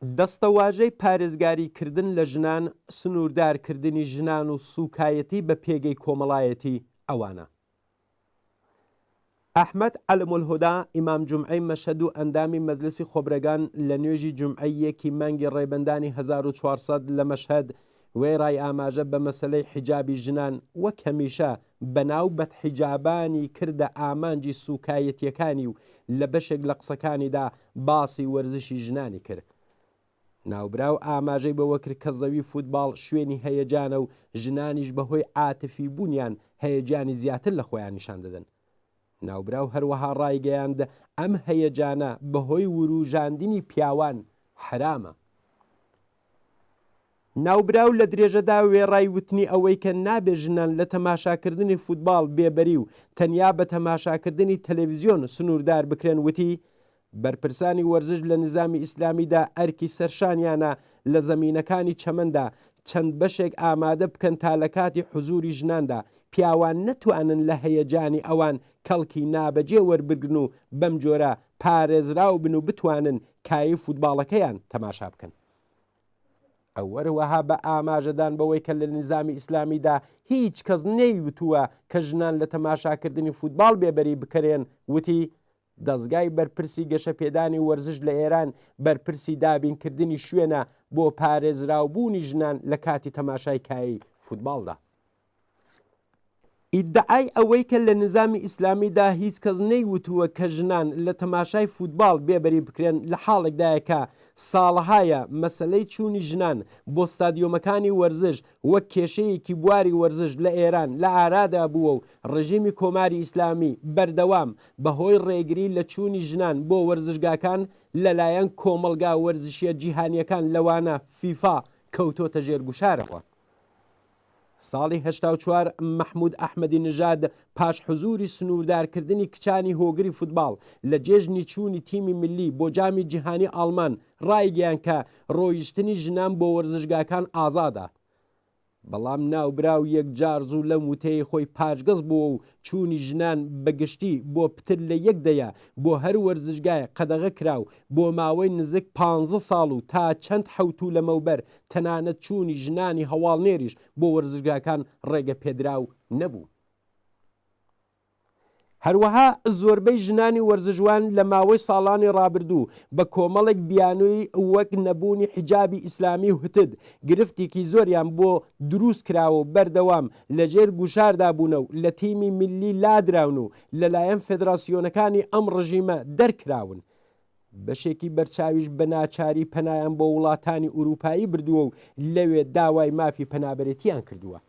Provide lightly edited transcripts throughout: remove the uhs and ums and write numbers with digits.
دەستەواژەی پارێزگاریکردن لە ژنان، سنووردارکردنی ژنان و سوکایەتی بە پێگەی کۆمەڵایەتی ئەوانە. ئەحمەد عەلمولهودا، ئیمام جومعەی مەشهەد و ئەندامی مەجلسی خۆبرەگان لە نوێژی جومعەی 1 مانگی ڕێبەندانی 1400 لە مەشهەد وێ ڕای ئاماژە بە مەسەلەی حیجابی ژنان وەک هەمیشە بەناو بەدحیجابانی کردە ئامانجی سوکایەتیەکانی و لە بەشێک لە قسەکانیدا باسی وەرزشی ژنانی کرد. ناوبراو ئاماژەی بەوە کرد کە زەوی فوتباڵ شوێنی هەیەجانە و ژنانیش بەهۆی عاتفی بوونیان هەیەجانی زیاتر لە خۆیان نیشان دەدەن. ناوبراو هەروەها ڕایگەیاند ئەم هەیەجانە بەهۆی وروژاندنی پیاوان حرامە. ناوبراو لە درێژەدا وێڕای وتنی ئەوەی کە نابێ ژنان لە تەماشاکردنی فوتباڵ بێبەری و تەنیا بە تەماشاکردنی تەلەڤیزیۆن سنووردار بکرێن وتی بەرپرسانی وەرزش لە نظامی ئیسلامیدا ئەرکی سەرشانیانە لە زەمینەکانی چەمەندا چەند بەشێک ئامادە بکەن تا لە کاتی حوزوری ژناندا پیاوان نەتوانن لە هەیەجانی ئەوان کەڵکی نابەجێ وەربگرن و بەم جۆرە پارێزراو بن و بتوانن کایی فوتباڵەکەیان تەماشا بکەن. ئەو وەروەها بە ئاماژەدان بەوەی کە لە نظامی ئیسلامیدا هیچ کەس نەیوتووە کە ژنان لە تەماشاکردنی فوتباڵ بێبەری بکرێن وتی دەستگای بەرپرسی گەشەپێدانی وەرزش لە ئێران بەرپرسی دابینکردنی شوێنە بۆ پارێزراوبوونی ژنان لە کاتی تەماشای کایی فوتباڵدا. ئیدعای ئەوەی کە لە نظامی ئیسلامیدا هیچ کەس نەیوتووە کە ژنان لە تەماشای فوتباڵ بێبەری بکرێن لە حاڵێکدایە ساڵەهایە مەسەلەی چوونی ژنان بۆ ستادیۆمەکانی وەرزش وەک کێشەیەکی بواری وەرزش لە ئێران لە ئارادا بووە و ڕژیمی کۆماری ئیسلامی بەردەوام بەهۆی ڕێگری لە چوونی ژنان بۆ وەرزشگاکان لەلایەن کۆمەلگا وەرزشیە جیهانیەکان لەوانە فیفا کەوتۆتە ژێرگوشارەوە. ساڵی 1984 مەحموود ئەحمەدی نژاد پاش حزوری سنووردارکردنی کچانی هۆگری فوتباڵ لە جێژنی چوونی تیمی ملی بۆ جامی جیهانی ئاڵمان ڕایگەیان کە ڕۆیشتنی ژنان بۆ وەرزشگاکان ئازادە. بەڵام ناوبراو یەکجار زوو لەم وتەیە خۆی پاشگەز بووە و چوونی ژنان بەگشتی بۆ پتر لە یەکدەیە بۆ هەر وەرزشگایە قەدەغە کراو بۆ ماوەی نزیک 15 ساڵ و تا چەند حەوتوو لەمەوبەر تەنانەت چوونی ژنانی هەواڵنێریش بۆ وەرزشگاکان ڕێگە پێدراو نەبوو. هەروەها زۆربەی ژنانی وەرزشوان لە ماوەی ساڵانی ڕابردوو بە کۆمەڵێک بیانووی وەک نەبوونی حیجابی ئیسلامی و هتد گرفتێکی زۆریان بۆ دروست کراوە و بەردەوام لەژێر گوشاردا بوونە و لە تیمی ملی لادراون و لەلایەن فێدراسیۆنەکانی ئەم ڕژیمە دەرکراون. بەشێکی بەرچاویش بە ناچاری پەنایان بۆ وڵاتانی ئوروپایی بردووە و لەوێ داوای مافی پەنابەرێتیان کردووە.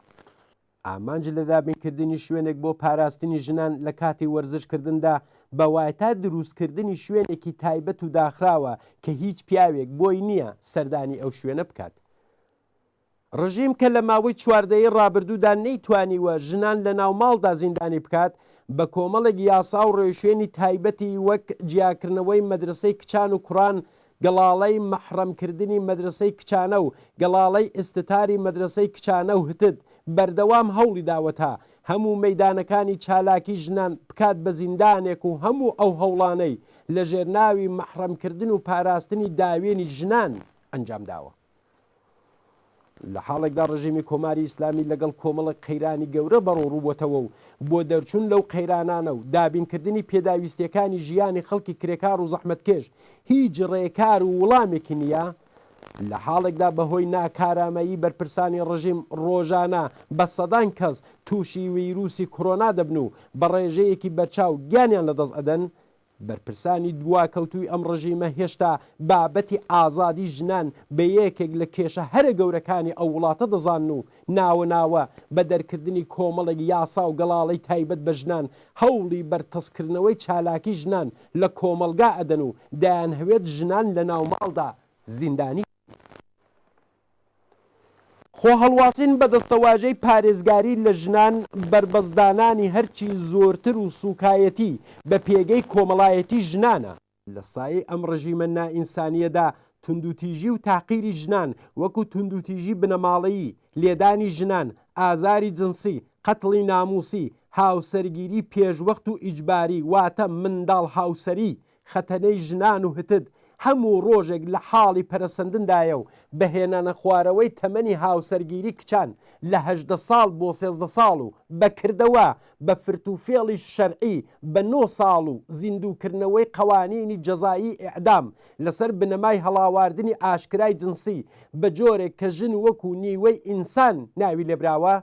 ئامانج لە دابینکردنی شوێنێک بۆ پاراستنی ژنان لە کاتی وەرزشکردندا بەوایەتا دروستکردنی شوێنێکی تایبەت و داخراوە کە هیچ پیاوێک بۆی نییە سەردانی ئەو شوێنە بکات. ڕژیم کە لە ماوەی چواردەیی ڕابردوودا نەیتوانیوە ژنان لە ناو ماڵدا زیندانی بکات بە کۆمەڵێک یاسا و ڕێشوێنی تایبەتی وەک جیاکردنەوەی مەدرسەی کچان و کوڕان، گەڵاڵەی مەحرەمکردنی مەدرسەی کچانە و گەڵاڵەی ئستتاری مەدرسەی کچانە و هتد بەردەوام هەوڵی داوەتا هەموو مەیدانەکانی چالاکی ژنان بکات بە زیندانێک و هەموو ئەو هەوڵانەی لە ژێرناوی مەحرەمکردن و پاراستنی داوێنی ژنان ئەنجام داوە. لە حاڵێکدا ڕژیمی کۆماری ئیسلامی لەگەڵ کۆمەڵک قەیرانی گەورە بەڕۆڕووبەتەوە و بۆ دەرچوون لەو قەیرانانە و دابینکردنی پێداویستیەکانی ژیانی خەڵکی کرێکار و زەحمەتکێش هیچ ڕێکار و وڵامێکی نییە. لە حاڵێکدا بەهۆی ناکارامەیی بەرپرسانی ڕژیم ڕۆژانە بە سەدان کەس تووشی ویروسی کۆرۆنا دەبن و بە ڕێژەیەکی بەرچاو گیانیان لەدەست ئەدەن، بەرپرسانی دواکەوتوی ئەم ڕژیمە هێشتا بابەتی ئازادی ژنان بە یەکێک لە کێشە هەرە گەورەکانی ئەو وڵاتە دەزانن و ناوە بە دەرکردنی کۆمەڵێک یاسا و گەڵاڵەی تایبەت بە ژنان هەوڵی بەرتەسکردنەوەی چالاکی ژنان لە کۆمەلگا ئەدەن و دایان هەوێت ژنان لە ناوماڵدا زیندانی. خۆ هەڵواسین بە دەستەواژەی پارێزگاری لە ژنان بربەزدانانی هەرچی زۆرتر و سوکایەتی بە پێگەی کۆمەڵایەتی ژنانە. لە سایەی ئەم ڕژیمە نائینسانیەدا توندوتیژی و تاقیری ژنان وەکو توندوتیژی بنەماڵەیی، لێدانی ژنان، ئازاری جنسی، قەتڵی ناموسی، هاوسەرگیری پێشوەخت و ئیجباری واتە منداڵ هاوسەری، خەتەنەی ژنان و هتد، هەموو ڕۆژێک لە حاڵی پەرسەندندایە و بەهێنانە خوارەوەی تەمەنی هاوسەرگیری کچان لە 18 ساڵ بۆ 13 ساڵ و بەکردەوە بە فرتوفێڵی شەرعی بە 9 ساڵ و زیندووکردنەوەی قەوانینی جەزایی ئیعدام لەسەر بنەمای هەڵاواردنی ئاشکرای جنسی بە جۆرێک کە ژن وەکو نیوەی ئینسان ناوی لێبراوە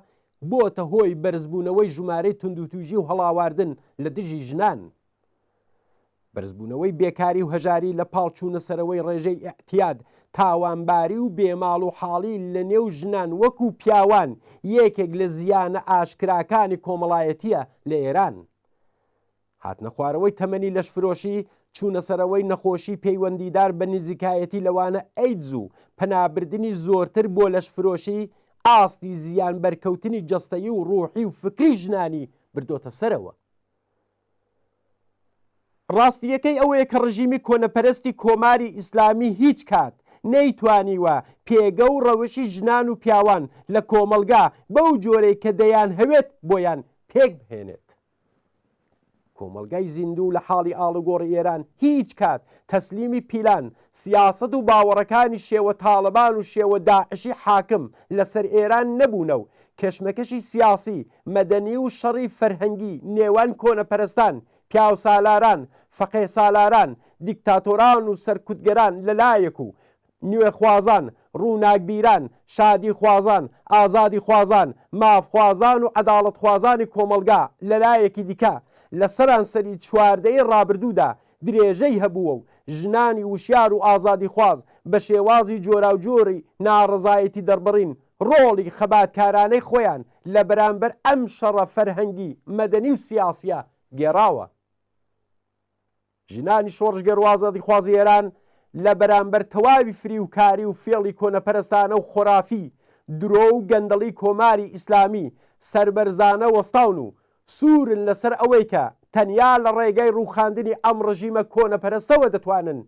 بۆتە هۆی بەرزبوونەوەی ژمارەی توندوتوژی و هەڵاواردن لە دژی ژنان. بەرزبوونەوەی بێکاری و هەژاری لە پاڵچوونە سەرەوەی ڕێژەی ئەحتیاد تاوانباری و بێماڵ و حاڵی لە نێو ژنان وەکو پیاوان یەکێک لە زیانە ئاشکراکانی کۆمەڵایەتیە لە ئێران. هاتنە خوارەوەی تەمەنی لەشفرۆشی چوونە سەرەوەی نەخۆشی پەیوەندیدار بە نزیکایەتی لەوانە ئەیدز و پەنابردنی زۆرتر بۆ لەشفرۆشی ئاستی زیان بەرکەوتنی جەستەیی و ڕوحی و فکری ژنانی بردۆتە سەرەوە. ڕاستیەکەی ئەوەیە کە ڕژیمی کۆنەپەرستی کۆماری ئیسلامی هیچ کات نەیتوانیوە پێگە و ڕەوشی ژنان و پیاوان لە کۆمەلگا بەو جۆرەی کە دەیان هەوێت بۆیان پێک بهێنێت. کۆمەلگای زیندوو لە حاڵی ئاڵوگۆڕی ئێران هیچ کات تەسلیمی پیلان سیاسەت و باوەڕەکانی شێوە تاڵبان و شێوە داعشی حاکم لەسەر ئێران نەبوونە و کێشمەکەشی سیاسی مەدەنی و شەڕی فەرهەنگی نێوان کۆنەپەرستان پیاو سالاران فەقێ سالاران دیکتاتۆران و سەرکوتگەران لەلایەک و نوێخوازان ڕووناکبیران شادی خوازان ئازادی خوازان مافخوازان و عەداڵەت خوازانی کۆمەلگا لەلایەکی دیکە لە سەرانسەری چواردەی ڕابردوودا درێژەی هەبووە و ژنانی وشیار و ئازادی خواز بە شێوازی جۆراوجۆری ناڕزایەتی دەربڕین ڕۆڵی خەباتکارانەی خۆیان لە بەرامبەر ئەم شەڕە فەرهەنگی مەدەنی و سیاسیە گێڕاوە. ژنانی شۆڕژگەر و ئازادی خوازی ئێران لە بەرامبەر تەواوی فریوکاری و فێڵی کۆنەپەرستانە و خۆرافی درۆ و گەندەڵی کۆماری ئیسلامی سربەرزانە وەستاون و سوورن لەسەر ئەوەی کە تەنیا لە ڕێگەی ڕووخاندنی ئەم ڕژیمە کۆنەپەرستەوە دەتوانن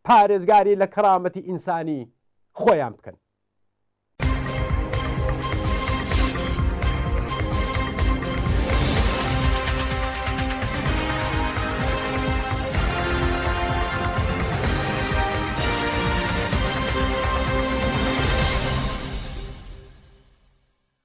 پارێزگاری لە کەرامەتی ئینسانی خۆیان بکەن.